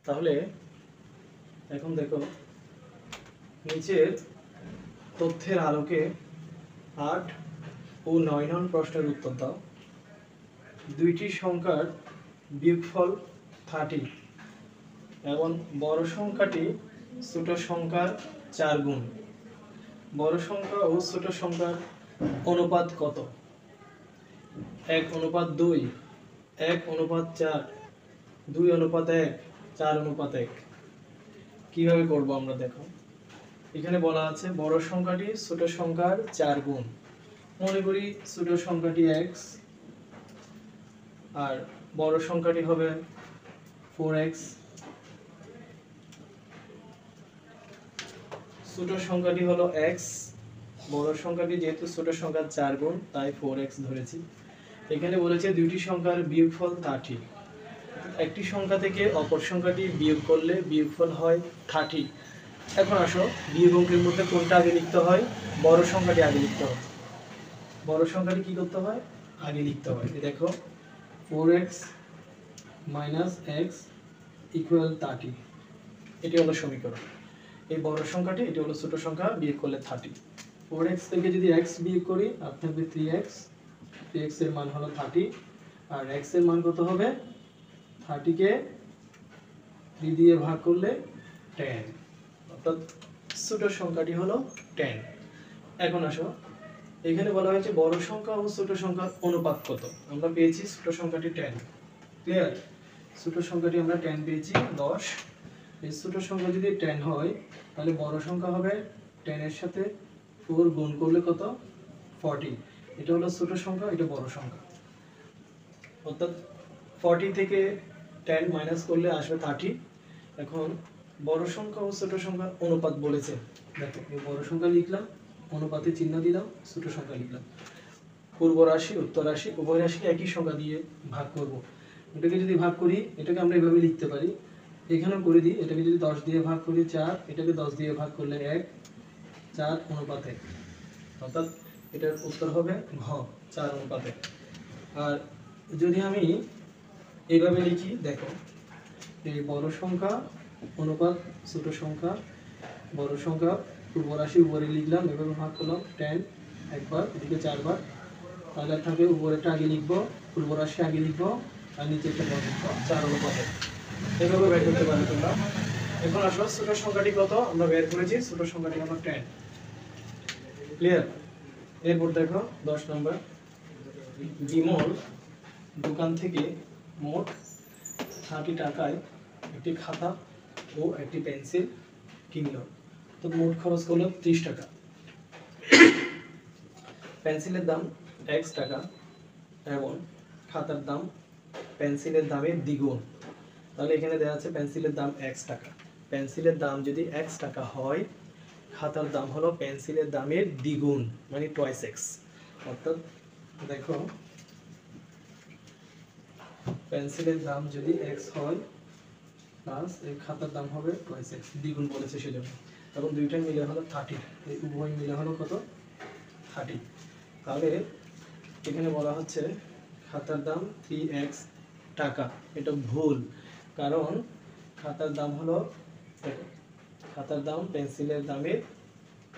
তাহলে এখন দেখো নিচের তথ্যের আলোকে 8 ও 9 নং প্রশ্নের উত্তর দাও। দুইটি সংখ্যার বিয়োগফল 30 এবং বড় সংখ্যাটি ছোট সংখ্যার 4 গুণ। বড় সংখ্যা ও ছোট সংখ্যার অনুপাত কত? 1:2, 1:4, 2:1, 4:1। কিভাবে করব আমরা দেখো। এখানে বলা আছে বড় সংখ্যাটি ছোট সংখ্যার 4 গুণ। মনে করি ছোট সংখ্যাটি x আর বড় সংখ্যাটি হবে 4x। ছোট সংখ্যাটি হলো x, বড় সংখ্যাটি যেহেতু ছোট সংখ্যার 4 গুণ তাই 4x ধরেছি। এখানে বলেছে দুইটি সংখ্যার বিয়োগফল 30। একটি সংখ্যা থেকে অপর সংখ্যাটি বিয়োগ করলে বিয়োগফল হয় 30। এখন আসো বিয়োগ অঙ্কের মধ্যে কোনটা আগে লিখতে হয়? বড় সংখ্যাটি আগে লিখতে হয়। বড় সংখ্যাটি কি করতে হয়? আগে লিখতে হয়। এই দেখো 4x - x = 30। এটি হলো সমীকরণ। এই বড় সংখ্যাটি, এটি হলো ছোট সংখ্যা, বিয়োগ করলে 30। 4x থেকে যদি x বিয়োগ করি আর থাকবে 3x। 3x এর মান হলো 30 আর x এর মান কত হবে? 30 কে 3 দিয়ে ভাগ করলে 10, অর্থাৎ ছোট সংখ্যাটি হলো 10। এখন আসো এখানে বলা হয়েছে বড় সংখ্যা ও ছোট সংখ্যার অনুপাত কত? আমরা পেয়েছি ছোট সংখ্যাটি 10। ক্লিয়ার? ছোট সংখ্যাটি আমরা 10 পেয়েছি 10। এই ছোট সংখ্যা যদি 10 হয় তাহলে বড় সংখ্যা হবে 10 এর সাথে 4 গুণ করলে কত? 40। এটা হলো ছোট সংখ্যা, এটা বড় সংখ্যা। অর্থাৎ 40 থেকে 10 মাইনাস করলে আসবে 30। এখন বড় সংখ্যা ও ছোট সংখ্যার অনুপাত বলেছে। দেখো এই বড় সংখ্যা লিখলাম, অনুপাতে চিহ্ন দিলাম, ছোট সংখ্যা লিখলাম। পূর্ব রাশি উত্তর রাশি উভয় রাশি একই সংখ্যা দিয়ে ভাগ করব। এটাকে যদি ভাগ করি এটাকে আমরা এভাবে লিখতে পারি। এখানেও করে দিই, এটাকে যদি 10 দিয়ে ভাগ করি 4, এটাকে 10 দিয়ে ভাগ করলে 1, 4:1। অর্থাৎ এটার উত্তর হবে ঘ, 4:1। আর যদি আমি এইভাবে লিখি, দেখো এই বড় সংখ্যা অনুপাত ছোট সংখ্যা, বড় সংখ্যা পূর্ব রাশি উপরে লিখলাম, এভাবে ভাগ করলাম 10 একবার, এদিকে 4 বার। তাহলে থাকে উপরেটা আগে লিখবো, পূর্ব রাশি আগে লিখবো আর নিচেরটা পরে লিখবো 4:1। এভাবে বের করতে পারো তোমরা। এখন আসো ছোট সংখ্যাটি কত? আমরা বের করেছি ছোট সংখ্যাটি হলো 10। ক্লিয়ার? এরপর দেখো 10 নম্বর। বিমল দোকান থেকে মোট 30 টাকায় একটি খাতা ও একটি পেন্সিল কিনলো। তো মোট খরচ হলো 30 টাকা। পেন্সিলের দাম x টাকা এবং খাতার দাম পেন্সিলের দামের দ্বিগুণ। তাহলে এখানে দেওয়া আছে পেন্সিলের দাম x টাকা। পেন্সিলের দাম যদি x টাকা হয়, খাতার দাম হলো পেন্সিলের দামের দ্বিগুণ, মানে twice x। অর্থাৎ দেখো পেন্সিলের দাম যদি x হয় প্লাস এই খাতার দাম হবে twice x, দ্বিগুণ বলেছে সেজন্য। তখন দুইটাই মিলে হলো 30, এই উভয় মিলে হলো কত? 30। তাহলে এখানে বলা হচ্ছে খাতার দাম 3x টাকা। এটা ভুল, কারণ খাতার দাম হলো, খাতার দাম পেন্সিলের দামের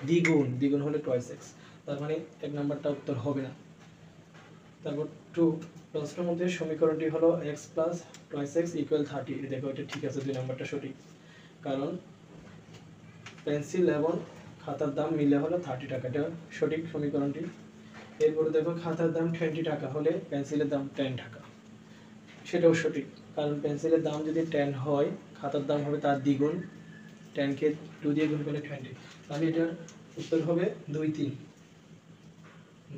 দ্বিগুণ, দ্বিগুণ হলে twice x। তার মানে এক নাম্বারটা উত্তর হবে না। তারপর 2 প্রশ্নের মধ্যে সমীকরণটি হলো x + twice x = 30। দেখো এটা ঠিক আছে, 2 নাম্বারটা সঠিক, কারণ পেন্সিল এবং খাতার দাম মিলে হলো 30 টাকা, এটা সঠিক সমীকরণটি। এরপরে দেখো খাতার দাম 20 টাকা হলে পেন্সিলের দাম 10 টাকা, সেটাও সঠিক, কারণ পেন্সিলের দাম যদি 10 হয় খাতার দাম হবে তার দ্বিগুণ। 10 কে 2 দিয়ে গুণ করলে 20। তাহলে এটার উত্তর হবে 2, 3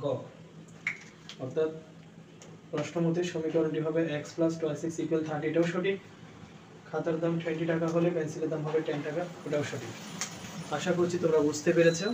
গ। অর্থাৎ প্রশ্ন মতে সমীকরণটি হবে x + twice x = 30, এটাও সঠিক। খাতার দাম 20 টাকা হলে পেন্সিলের দাম হবে 10 টাকা, ওটাও সঠিক। আশা করছি তোমরা বুঝতে পেরেছো।